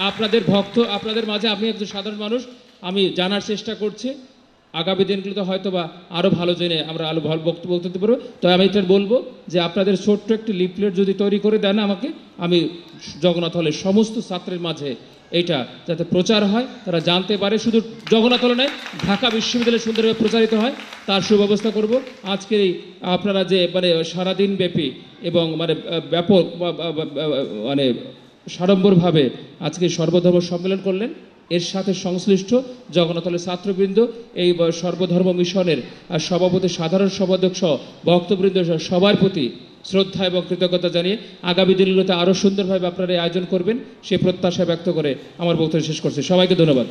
আপনাদের ভক্ত, আপনাদের মাঝে আমি একজন সাধারণ মানুষ, আমি জানার চেষ্টা করছি। আগামী দিনগুলোতে হয়তো বা আরও ভালো জেনে আমরা আরও ভালো বক্তব্য বলতে পারবো। তো আমি এটা বলবো যে আপনাদের ছোট্ট একটি লিফলেট যদি তৈরি করে দেন আমাকে, আমি জগন্নাথ হলের সমস্ত ছাত্রের মাঝে এইটা যাতে প্রচার হয়, তারা জানতে পারে, শুধু জগন্নাথ হলে নয় ঢাকা বিশ্ববিদ্যালয়ে সুন্দরভাবে প্রচারিত হয়, তার সুব্যবস্থা করব। আজকে এই আপনারা যে মানে সারাদিন ব্যাপী এবং মানে ব্যাপক মানে সাড়ম্বরভাবে আজকে সর্বধর্ম সম্মেলন করলেন, এর সাথে সংশ্লিষ্ট জগন্নাথলের ছাত্রবৃন্দ, এই সর্বধর্ম মিশনের আর সভাপতি, সাধারণ সম্পাদক সহ ভক্তবৃন্দ সবার প্রতি শ্রদ্ধা এবং কৃতজ্ঞতা জানিয়ে আগামী দিনগুলোতে আরও সুন্দরভাবে আপনারা এই আয়োজন করবেন সে প্রত্যাশা ব্যক্ত করে আমার বক্তব্য শেষ করছি। সবাইকে ধন্যবাদ।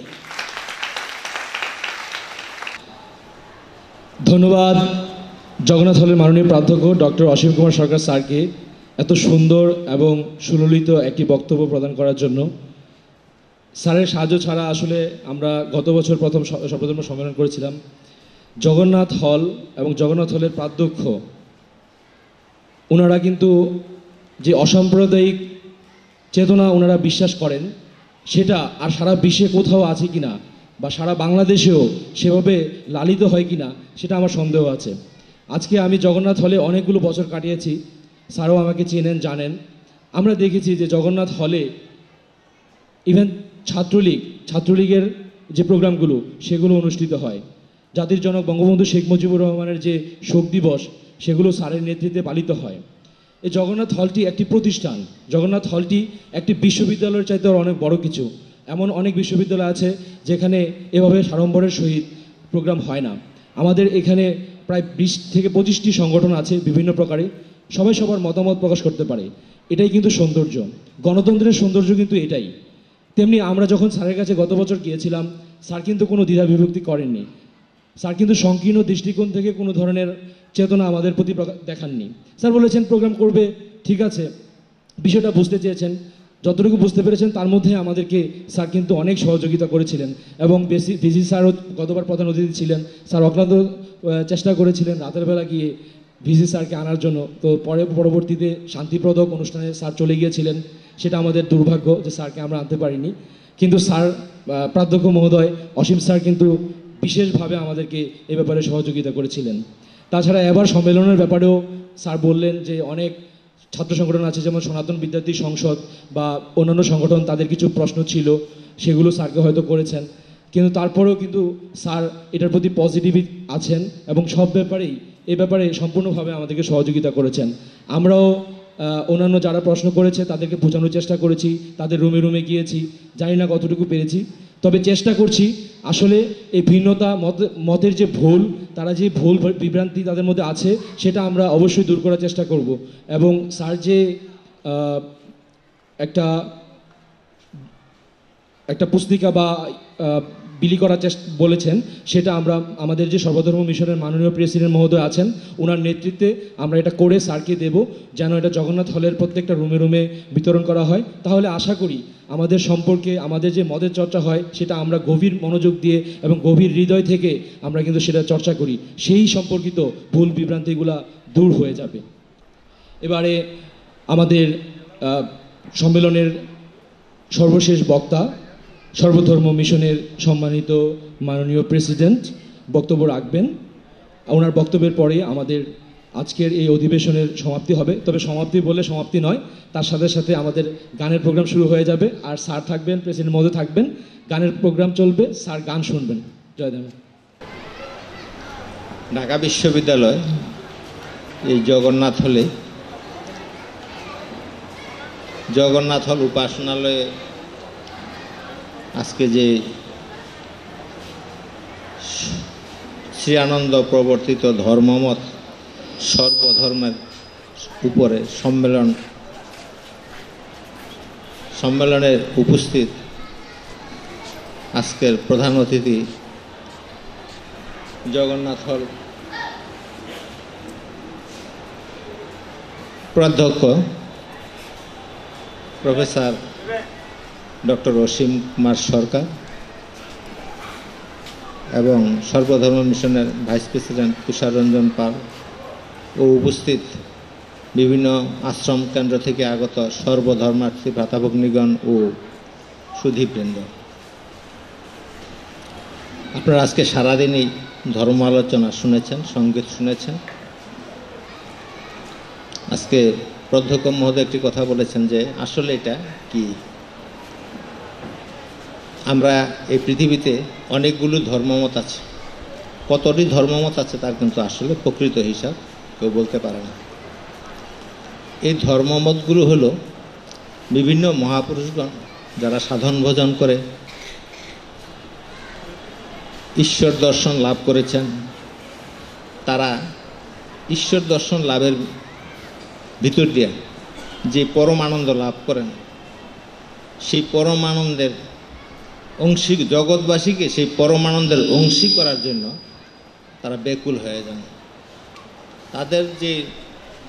ধন্যবাদ জগন্নাথ হলের মাননীয় প্রাধ্যক্ষ ডক্টর অসীম কুমার সরকার স্যারকে এত সুন্দর এবং সুললিত একটি বক্তব্য প্রদান করার জন্য। স্যারের সাহায্য ছাড়া আসলে আমরা গত বছর প্রথম সর্বধর্ম সম্মেলন করেছিলাম। জগন্নাথ হল এবং জগন্নাথ হলের প্রাধ্যক্ষ ওনারা কিন্তু যে অসাম্প্রদায়িক চেতনা ওনারা বিশ্বাস করেন, সেটা আর সারা বিশ্বে কোথাও আছে কিনা বা সারা বাংলাদেশেও সেভাবে লালিত হয় কিনা সেটা আমার সন্দেহ আছে। আজকে আমি জগন্নাথ হলে অনেকগুলো বছর কাটিয়েছি, স্যারও আমাকে চেনেন, জানেন। আমরা দেখেছি যে জগন্নাথ হলে ইভেন ছাত্রলীগের যে প্রোগ্রামগুলো সেগুলো অনুষ্ঠিত হয়। জাতির জনক বঙ্গবন্ধু শেখ মুজিবুর রহমানের যে শোক দিবস সেগুলো স্যারের নেতৃত্বে পালিত হয়। এই জগন্নাথ হলটি একটি প্রতিষ্ঠান, জগন্নাথ হলটি একটি বিশ্ববিদ্যালয়ের চাইতে অনেক বড় কিছু। এমন অনেক বিশ্ববিদ্যালয় আছে যেখানে এভাবে সাড়ম্বরের সহিত প্রোগ্রাম হয় না। আমাদের এখানে প্রায় 20 থেকে 25টি সংগঠন আছে বিভিন্ন প্রকারে, সবাই সবার মতামত প্রকাশ করতে পারে। এটাই কিন্তু সৌন্দর্য, গণতন্ত্রের সৌন্দর্য কিন্তু এটাই। তেমনি আমরা যখন স্যারের কাছে গত বছর গিয়েছিলাম, স্যার কিন্তু কোনো দ্বিধা বিভক্তি করেননি। স্যার কিন্তু সংকীর্ণ দৃষ্টিকোণ থেকে কোনো ধরনের চেতনা আমাদের প্রতি দেখাননি। স্যার বলেছেন প্রোগ্রাম করবে, ঠিক আছে, বিষয়টা বুঝতে চেয়েছেন, যতটুকু বুঝতে পেরেছেন তার মধ্যে আমাদেরকে স্যার কিন্তু অনেক সহযোগিতা করেছিলেন। এবং ভিসি স্যারও গতবার প্রধান অতিথি ছিলেন, স্যার অক্লান্ত চেষ্টা করেছিলেন রাতের বেলা গিয়ে ভিসি স্যারকে আনার জন্য। তো পরবর্তীতে শান্তিপ্রদক অনুষ্ঠানে স্যার চলে গিয়েছিলেন, সেটা আমাদের দুর্ভাগ্য যে স্যারকে আমরা আনতে পারিনি। কিন্তু স্যার প্রাধ্যক্ষ মহোদয় অসীম স্যার কিন্তু বিশেষভাবে আমাদেরকে এ ব্যাপারে সহযোগিতা করেছিলেন। তাছাড়া এবার সম্মেলনের ব্যাপারেও স্যার বললেন যে অনেক ছাত্র সংগঠন আছে, যেমন সনাতন বিদ্যার্থী সংসদ বা অন্যান্য সংগঠন, তাদের কিছু প্রশ্ন ছিল, সেগুলো স্যারকে হয়তো করেছেন। কিন্তু তারপরেও কিন্তু স্যার এটার প্রতি পজিটিভ আছেন এবং সব ব্যাপারেই এ ব্যাপারে সম্পূর্ণভাবে আমাদেরকে সহযোগিতা করেছেন। আমরাও অন্যান্য যারা প্রশ্ন করেছে তাদেরকে বোঝানোর চেষ্টা করেছি, তাদের রুমে রুমে গিয়েছি, জানি না কতটুকু পেরেছি, তবে চেষ্টা করছি আসলে এই ভিন্নতা মতের যে ভুল, তারা যে ভুল বিভ্রান্তি তাদের মধ্যে আছে সেটা আমরা অবশ্যই দূর করার চেষ্টা করব। এবং স্যার যে একটা পুস্তিকা বা বিলি করার চেষ্টা বলেছেন, সেটা আমরা আমাদের যে সর্বধর্ম মিশনের মাননীয় প্রেসিডেন্ট মহোদয় আছেন ওনার নেতৃত্বে আমরা এটা করে স্যারকে দেব, যেন এটা জগন্নাথ হলের প্রত্যেকটা রুমে রুমে বিতরণ করা হয়। তাহলে আশা করি আমাদের সম্পর্কে আমাদের যে মতের চর্চা হয় সেটা আমরা গভীর মনোযোগ দিয়ে এবং গভীর হৃদয় থেকে আমরা কিন্তু সেটা চর্চা করি, সেই সম্পর্কিত ভুল বিভ্রান্তিগুলা দূর হয়ে যাবে। এবারে আমাদের সম্মেলনের সর্বশেষ বক্তা সর্বধর্ম মিশনের সম্মানিত মাননীয় প্রেসিডেন্ট বক্তব্য রাখবেন। ওনার বক্তব্যের পরে আমাদের আজকের এই অধিবেশনের সমাপ্তি হবে। তবে সমাপ্তি বলে সমাপ্তি নয়, তার সাথে সাথে আমাদের গানের প্রোগ্রাম শুরু হয়ে যাবে। আর স্যার থাকবেন, প্রেসিডেন্ট মহোদয় থাকবেন, গানের প্রোগ্রাম চলবে, স্যার গান শুনবেন। জয় দেব। ঢাকা বিশ্ববিদ্যালয় এই জগন্নাথ হল উপাসনালয়ে আজকে যে শ্রী আনন্দ প্রবর্তিত ধর্মমত সর্বধর্মের উপরে সম্মেলনের উপস্থিত আজকের প্রধান অতিথি জগন্নাথ হল প্রাধ্যক্ষ প্রফেসর ডক্টর অসীম কুমার সরকার এবং সর্বধর্ম মিশনের ভাইস প্রেসিডেন্ট তুষার রঞ্জন পাল ও উপস্থিত বিভিন্ন আশ্রম কেন্দ্র থেকে আগত সর্বধর্মার্থী ভ্রাতাভগ্নীগণ ও সুধীবৃন্দ, আপনারা আজকে সারাদিনই ধর্ম আলোচনা শুনেছেন, সঙ্গীত শুনেছেন। আজকে অধ্যক্ষ মহোদয় একটি কথা বলেছেন যে আসলে এটা কি, আমরা এই পৃথিবীতে অনেকগুলো ধর্মমত আছে, কতটি ধর্মমত আছে তার কিন্তু আসলে প্রকৃত হিসাব কেউ বলতে পারে না। এই ধর্মমতগুলো হলো বিভিন্ন মহাপুরুষগণ যারা সাধন ভজন করে ঈশ্বর দর্শন লাভ করেছেন, তারা ঈশ্বর দর্শন লাভের ভিতর দিয়ে যে পরমানন্দ লাভ করেন, সেই পরমানন্দের অংশী জগৎবাসীকে সেই পরমানন্দের অংশী করার জন্য তারা ব্যাকুল হয়ে যান। তাদের যে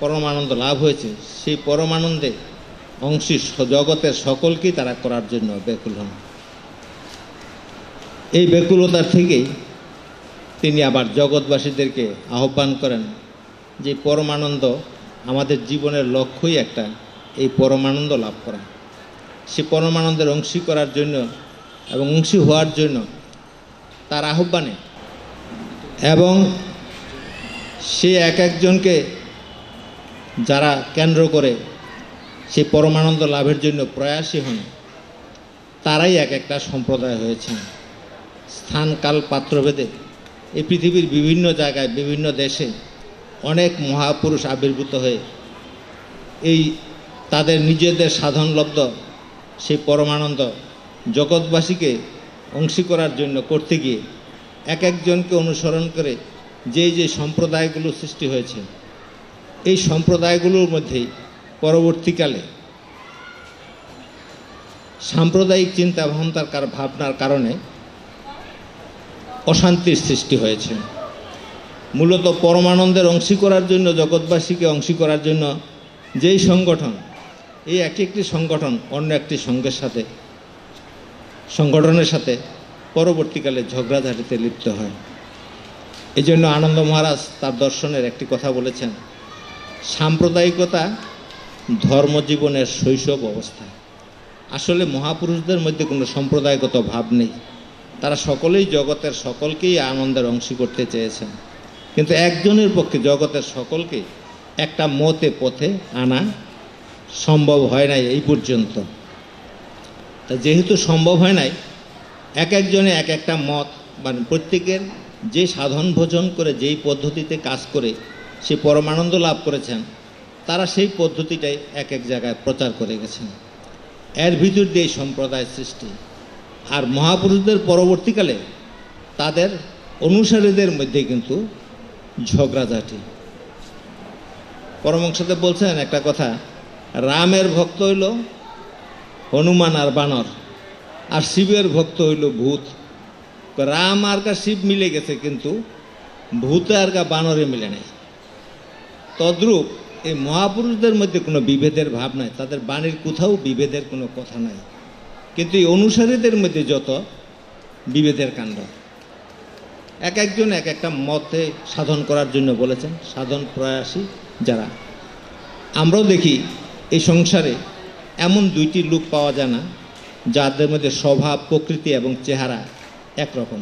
পরমানন্দ লাভ হয়েছে সেই পরমানন্দে অংশী জগতের সকলকেই তারা করার জন্য ব্যাকুল হন। এই ব্যাকুলতার থেকেই তিনি আবার জগৎবাসীদেরকে আহ্বান করেন যে পরমানন্দ আমাদের জীবনের লক্ষ্যই একটা, এই পরমানন্দ লাভ করা। সে পরমানন্দের অংশী করার জন্য এবং অংশী হওয়ার জন্য তার আহ্বানে এবং সে এক একজনকে যারা কেন্দ্র করে সেই পরমানন্দ লাভের জন্য প্রয়াসী হন, তারাই এক একটা সম্প্রদায় হয়েছেন। স্থান কাল পাত্রভেদে এই পৃথিবীর বিভিন্ন জায়গায় বিভিন্ন দেশে অনেক মহাপুরুষ আবির্ভূত হয়ে এই তাদের নিজেদের সাধনলব্ধ সেই পরমানন্দ জগৎবাসীকে অংশী করার জন্য করতে গিয়ে এক একজনকে অনুসরণ করে যে যে সম্প্রদায়গুলো সৃষ্টি হয়েছে, এই সম্প্রদায়গুলোর মধ্যেই পরবর্তীকালে সাম্প্রদায়িক চিন্তা ভাবনার কারণে অশান্তির সৃষ্টি হয়েছে। মূলত পরমানন্দের অংশী করার জন্য, জগৎবাসীকে অংশী করার জন্য যেই সংগঠন, এই একটি সংগঠন অন্য একটি সংগঠনের সাথে পরবর্তীকালে ঝগড়াঝাটিতে লিপ্ত হয়। এই জন্য আনন্দ মহারাজ তার দর্শনের একটি কথা বলেছেন, সাম্প্রদায়িকতা ধর্মজীবনের শৈশব অবস্থা। আসলে মহাপুরুষদের মধ্যে কোনো সম্প্রদায়গত ভাব নেই, তারা সকলেই জগতের সকলকেই আনন্দের অংশী করতে চেয়েছেন, কিন্তু একজনের পক্ষে জগতের সকলকে একটা মতে পথে আনা সম্ভব হয় নাই এই পর্যন্ত। তা যেহেতু সম্ভব হয় নাই, এক একজনে এক একটা মত, মানে প্রত্যেকের যে সাধন ভোজন করে যেই পদ্ধতিতে কাজ করে সে পরমানন্দ লাভ করেছেন, তারা সেই পদ্ধতিটাই এক এক জায়গায় প্রচার করে গেছেন। এর ভিতর দিয়ে সম্প্রদায় সৃষ্টি। আর মহাপুরুষদের পরবর্তীকালে তাদের অনুসারীদের মধ্যে কিন্তু ঝগড়াঝাটি। পরমহংসদেব বলছেন একটা কথা, রামের ভক্ত হইল হনুমান আর বানর, আর শিবের ভক্ত হইল ভূত। রাম আর কা শিব মিলে গেছে, কিন্তু ভূতে আর কা বানরে মিলে নাই। তদ্রূপ এই মহাপুরুষদের মধ্যে কোনো বিভেদের ভাব নাই, তাদের বাণীর কোথাও বিভেদের কোনো কথা নাই, কিন্তু এই অনুসারীদের মধ্যে যত বিভেদের কাণ্ড। এক একজন এক একটা মতে সাধন করার জন্য বলেছেন, সাধন প্রয়াসী যারা। আমরাও দেখি এই সংসারে এমন দুইটি লোক পাওয়া যায় না যাদের মধ্যে স্বভাব, প্রকৃতি এবং চেহারা একরকম।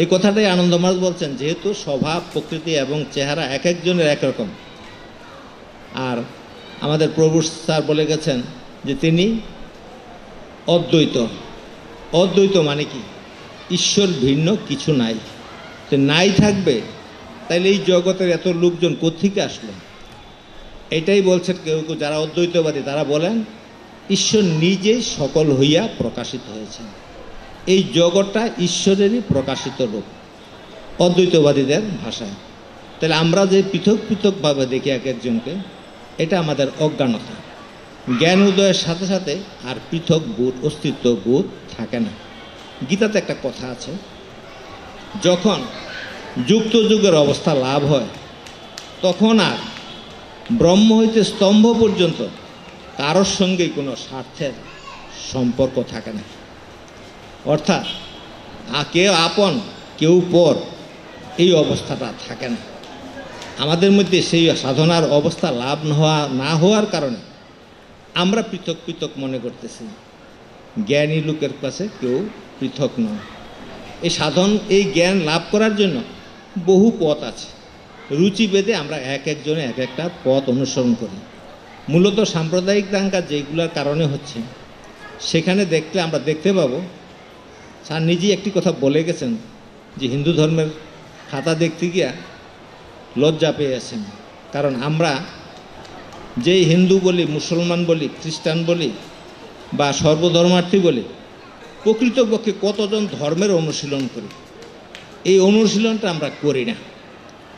এই কথাটাই আনন্দ মহারাজ বলছেন, যেহেতু স্বভাব, প্রকৃতি এবং চেহারা এক একজনের একরকম। আর আমাদের প্রভু স্যার বলে গেছেন যে তিনি অদ্বৈত। অদ্বৈত মানে কি? ঈশ্বর ভিন্ন কিছু নাই। তো নাই থাকবে তাইলে এই জগতের এত লোকজন কোত্থেকে আসলো? এটাই বলছেন কেউ কেউ যারা অদ্বৈতবাদী, তারা বলেন ঈশ্বর নিজেই সকল হইয়া প্রকাশিত হয়েছেন। এই জগৎটা ঈশ্বরেরই প্রকাশিত রূপ অদ্বৈতবাদীদের ভাষায়। তাহলে আমরা যে পৃথক পৃথকভাবে দেখি এক একজনকে, এটা আমাদের অজ্ঞানতা। জ্ঞান উদয়ের সাথে সাথে আর পৃথক বোধ, অস্তিত্ব বোধ থাকে না। গীতাতে একটা কথা আছে, যখন যুক্ত যুগের অবস্থা লাভ হয় তখন আর ব্রহ্ম হইতে স্তম্ভ পর্যন্ত কারোর সঙ্গেই কোনো স্বার্থের সম্পর্ক থাকে না। অর্থাৎ কেউ আপন কেউ পর এই অবস্থাটা থাকে না। আমাদের মধ্যে সেই সাধনার অবস্থা লাভ না হওয়ার কারণে আমরা পৃথক পৃথক মনে করতেছি। জ্ঞানী লোকের কাছে কেউ পৃথক নয়। এই সাধন, এই জ্ঞান লাভ করার জন্য বহু পথ আছে। রুচি ভেদে আমরা এক একজনে এক একটা পথ অনুসরণ করি। মূলত সাম্প্রদায়িক দাঙ্গা যেগুলোর কারণে হচ্ছে, সেখানে দেখলে আমরা দেখতে পাবো, স্যার নিজেই একটি কথা বলে গেছেন যে হিন্দু ধর্মের খাতা দেখতে গিয়া লজ্জা পেয়েছেন। কারণ আমরা যেই হিন্দু বলি, মুসলমান বলি, খ্রিস্টান বলি বা সর্বধর্মার্থী বলি, প্রকৃতপক্ষে কতজন ধর্মের অনুশীলন করি? এই অনুশীলনটা আমরা করি না,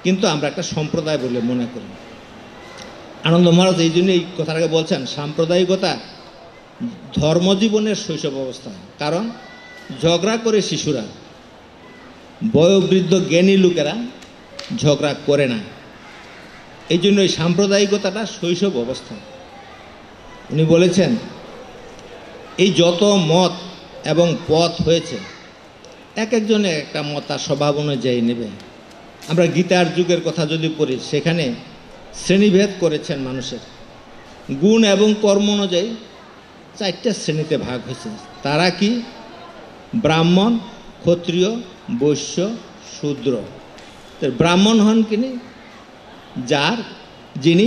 কিন্তু আমরা একটা সম্প্রদায় বলে মনে করি। আনন্দ মহারাজ এই জন্য এই কথাটাকে বলছেন, সাম্প্রদায়িকতা ধর্মজীবনের শৈশব অবস্থা। কারণ ঝগড়া করে শিশুরা, বয়োবৃদ্ধ জ্ঞানী লোকেরা ঝগড়া করে না। এই জন্য এই সাম্প্রদায়িকতাটা শৈশব অবস্থা। উনি বলেছেন এই যত মত এবং পথ হয়েছে, এক একজনে একটা মত তার স্বভাব অনুযায়ী নেবে। আমরা গীতার যুগের কথা যদি পড়ি, সেখানে শ্রেণীভেদ করেছেন মানুষের। গুণ এবং কর্ম অনুযায়ী 4টা শ্রেণীতে ভাগ হয়েছে। তারা কি? ব্রাহ্মণ, ক্ষত্রিয়, বৈশ্য, শূদ্র। ব্রাহ্মণ হন কিনি? যিনি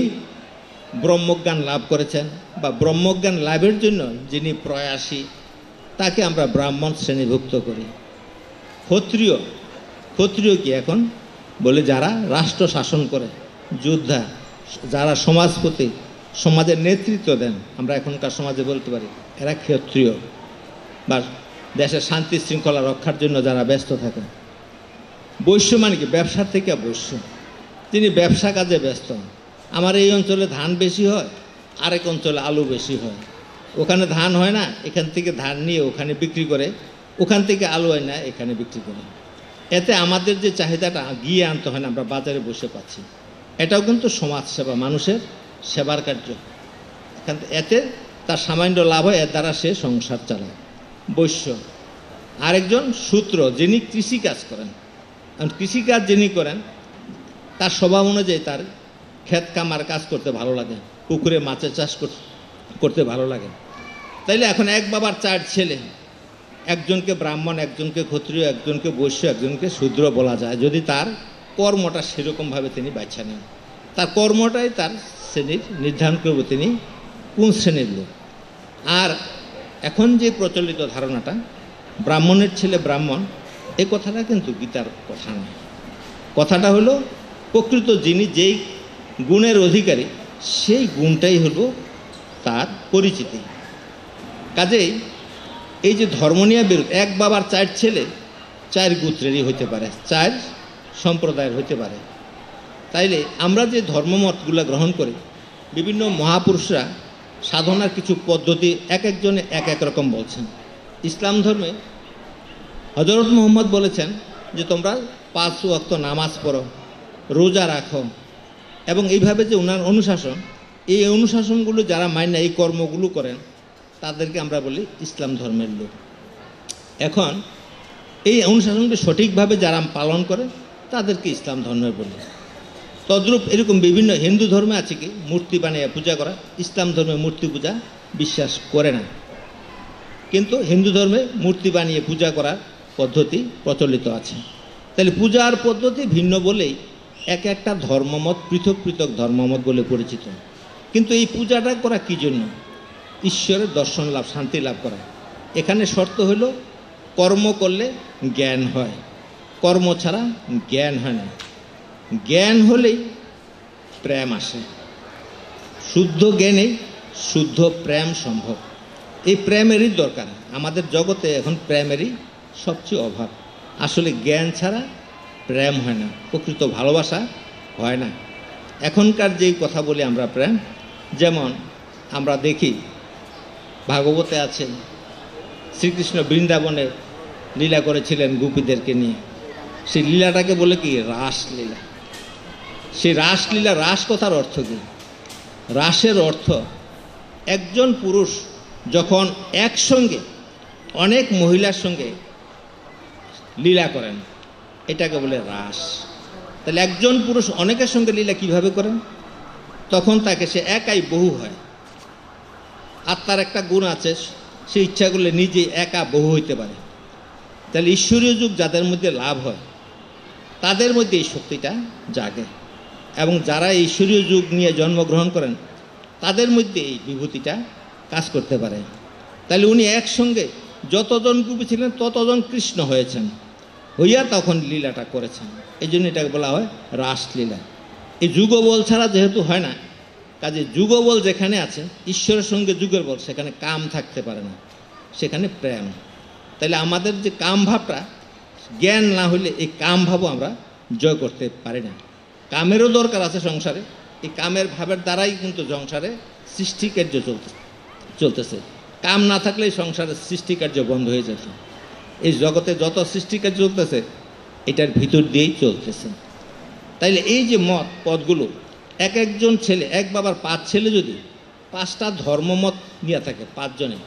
ব্রহ্মজ্ঞান লাভ করেছেন বা ব্রহ্মজ্ঞান লাভের জন্য যিনি প্রয়াসী, তাকে আমরা ব্রাহ্মণ শ্রেণীভুক্ত করি। ক্ষত্রিয় কি এখন? বলে যারা রাষ্ট্র শাসন করে, যোদ্ধা, যারা সমাজপতি, সমাজের নেতৃত্ব দেন, আমরা এখনকার সমাজে বলতে পারি এরা ক্ষত্রিয়, বা দেশের শান্তি শৃঙ্খলা রক্ষার জন্য যারা ব্যস্ত থাকেন। বৈশ্য মানে কি? ব্যবসার থেকে বৈশ্য, তিনি ব্যবসা কাজে ব্যস্ত। আমার এই অঞ্চলে ধান বেশি হয়, আরেক অঞ্চলে আলু বেশি হয়। ওখানে ধান হয় না, এখান থেকে ধান নিয়ে ওখানে বিক্রি করে, ওখান থেকে আলু হয় না, এখানে বিক্রি করে। এতে আমাদের যে চাহিদাটা গিয়ে আনতে হয় না, আমরা বাজারে বসে পাচ্ছি। এটাও কিন্তু সমাজ সেবা, মানুষের সেবার কার্য। এতে তার সামান্য লাভ হয়, এর দ্বারা সে সংসার চালায়। বৈশ্য। আরেকজন সূত্র, যিনি কৃষিকাজ করেন। কৃষিকাজ যিনি করেন, তার স্বভাব অনুযায়ী তার ক্ষেত কামার কাজ করতে ভালো লাগে, পুকুরে মাছের চাষ করতে ভালো লাগে। তাইলে এখন এক বাবার 4 ছেলে, একজনকে ব্রাহ্মণ, একজনকে ক্ষত্রিয়, একজনকে বৈশ্য, একজনকে শূদ্র বলা যায়, যদি তার কর্মটা সেরকমভাবে তিনি বাছা নেন। তার কর্মটাই তার শ্রেণীর নির্ধারণ করবে তিনি কোন শ্রেণীর লোক। আর এখন যে প্রচলিত ধারণাটা ব্রাহ্মণের ছেলে ব্রাহ্মণ, এই কথাটা কিন্তু গীতার কথা নয়। কথাটা হলো প্রকৃত যিনি যেই গুণের অধিকারী, সেই গুণটাই হলো তার পরিচিতি। কাজেই এই যে ধর্ম নিয়ে বিরোধ, এক বাবার 4 ছেলে 4 গোত্রেরই হইতে পারে, 4 সম্প্রদায়ের হইতে পারে। তাইলে আমরা যে ধর্মমতগুলো গ্রহণ করি, বিভিন্ন মহাপুরুষরা সাধনার কিছু পদ্ধতি এক একজনে এক এক রকম বলছেন। ইসলাম ধর্মে হযরত মুহাম্মদ বলেছেন যে তোমরা 5 ওয়াক্ত নামাজ পড়ো, রোজা রাখো, এবং এইভাবে যে ওনার অনুশাসন, এই অনুশাসনগুলো যারা মানে না, এই কর্মগুলো করেন, তাদেরকে আমরা বলি ইসলাম ধর্মের লোক। এখন এই অনুশাসনকে সঠিকভাবে যারা পালন করে, তাদেরকে ইসলাম ধর্মের বলি। তদ্রূপ এরকম বিভিন্ন হিন্দু ধর্মে আছে কি মূর্তি বানিয়ে পূজা করা, ইসলাম ধর্মে মূর্তি পূজা বিশ্বাস করে না। কিন্তু হিন্দু ধর্মে মূর্তি বানিয়ে পূজা করার পদ্ধতি প্রচলিত আছে। তাহলে পূজার পদ্ধতি ভিন্ন বলেই এক একটা ধর্মমত পৃথক পৃথক ধর্মমত বলে পরিচিত। কিন্তু এই পূজাটা করা কী জন্য? ঈশ্বরের দর্শন লাভ, শান্তি লাভ করা। এখানে শর্ত হল কর্ম করলে জ্ঞান হয়, কর্ম ছাড়া জ্ঞান হয় না। জ্ঞান হলেই প্রেম আসে, শুদ্ধ জ্ঞানেই শুদ্ধ প্রেম সম্ভব। এই প্রেমেরই দরকার। আমাদের জগতে এখন প্রেমেরই সবচেয়ে অভাব। আসলে জ্ঞান ছাড়া প্রেম হয় না, প্রকৃত ভালোবাসা হয় না। এখনকার যেই কথা বলি আমরা প্রেম, যেমন আমরা দেখি ভাগবতে আছে শ্রীকৃষ্ণ বৃন্দাবনে লীলা করেছিলেন গোপীদেরকে নিয়ে। সেই লীলাটাকে বলে কি? রাসলীলা। সেই রাসলীলা, রাস কথার অর্থ কি? রাসের অর্থ একজন পুরুষ যখন একসঙ্গে অনেক মহিলার সঙ্গে লীলা করেন, এটাকে বলে রাস। তাহলে একজন পুরুষ অনেকের সঙ্গে লীলা কিভাবে করেন? তখন তাকে সে একাই বহু হয়। আর তার একটা গুণ আছে, সে ইচ্ছা করলে নিজে একা বহু হইতে পারে। তাহলে ঈশ্বরীয় যুগ যাদের মধ্যে লাভ হয় তাদের মধ্যে এই শক্তিটা জাগে, এবং যারা ঈশ্বরীয় যুগ নিয়ে জন্মগ্রহণ করেন তাদের মধ্যে এই বিভূতিটা কাজ করতে পারে। তাহলে উনি একসঙ্গে যতজন গোপী ছিলেন ততজন কৃষ্ণ হয়েছেন, হইয়া তখন লীলাটা করেছেন। এই জন্য এটাকে বলা হয় রাসলীলা। এই যুগবল ছাড়া যেহেতু হয় না, কাজে যুগবল যেখানে আছে ঈশ্বরের সঙ্গে যুগের বল, সেখানে কাম থাকতে পারে না, সেখানে প্রেম। তাহলে আমাদের যে কাম ভাবটা জ্ঞান না হলে এই কাম ভাবও আমরা জয় করতে পারি না। কামেরও দরকার আছে সংসারে, এই কামের ভাবের দ্বারাই কিন্তু সংসারে সৃষ্টিকার্য চলতেছে। কাম না থাকলে সংসারের সৃষ্টিকার্য বন্ধ হয়ে যেত। এই জগতে যত সৃষ্টিকার্য চলতেছে এটার ভিতর দিয়েই চলতেছে। তাইলে এই যে মত পদগুলো, এক একজন ছেলে, এক বাবার 5 ছেলে যদি 5টা ধর্মমত নিয়ে থাকে 5 জনে,